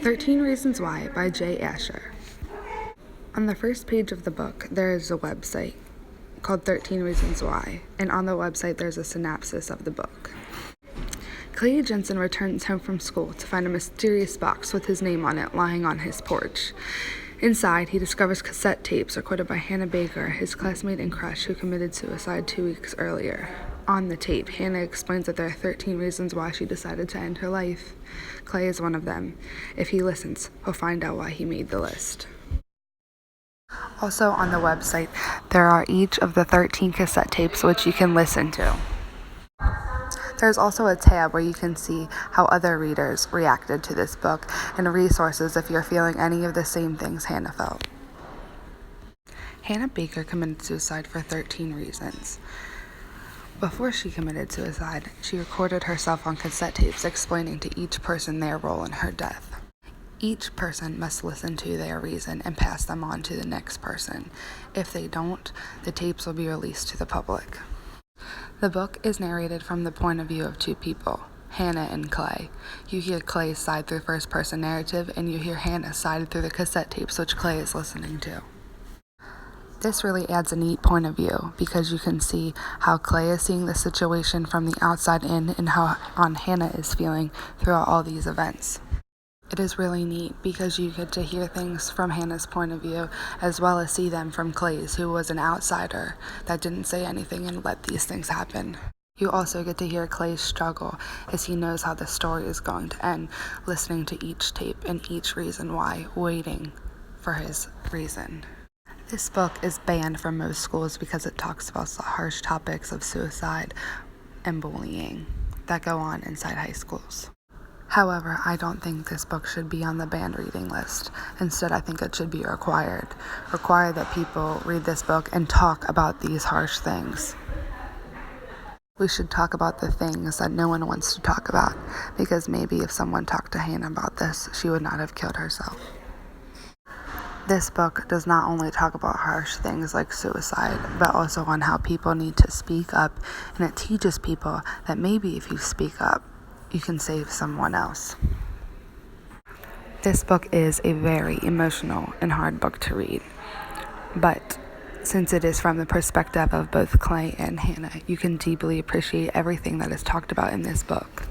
13 Reasons Why by Jay Asher. On the first page of the book, there is a website called 13 Reasons Why, and on the website there's a synopsis of the book. Clay Jensen returns home from school to find a mysterious box with his name on it lying on his porch. Inside, he discovers cassette tapes recorded by Hannah Baker, his classmate and crush who committed suicide 2 weeks earlier. On the tape, Hannah explains that there are 13 reasons why she decided to end her life. Clay is one of them. If he listens, he'll find out why he made the list. Also on the website, there are each of the 13 cassette tapes which you can listen to. There's also a tab where you can see how other readers reacted to this book and resources if you're feeling any of the same things Hannah felt. Hannah Baker committed suicide for 13 reasons. Before she committed suicide, she recorded herself on cassette tapes explaining to each person their role in her death. Each person must listen to their reason and pass them on to the next person. If they don't, the tapes will be released to the public. The book is narrated from the point of view of two people, Hannah and Clay. You hear Clay's side through first-person narrative, and you hear Hannah's side through the cassette tapes which Clay is listening to. This really adds a neat point of view because you can see how Clay is seeing the situation from the outside in and how Hannah is feeling throughout all these events. It is really neat because you get to hear things from Hannah's point of view as well as see them from Clay's, who was an outsider that didn't say anything and let these things happen. You also get to hear Clay's struggle as he knows how the story is going to end, listening to each tape and each reason why, waiting for his reason. This book is banned from most schools because it talks about the harsh topics of suicide and bullying that go on inside high schools. However, I don't think this book should be on the banned reading list. Instead, I think it should be required that people read this book and talk about these harsh things. We should talk about the things that no one wants to talk about, because maybe if someone talked to Hannah about this, she would not have killed herself. This book does not only talk about harsh things like suicide, but also on how people need to speak up, and it teaches people that maybe if you speak up, you can save someone else. This book is a very emotional and hard book to read, but since it is from the perspective of both Clay and Hannah, you can deeply appreciate everything that is talked about in this book.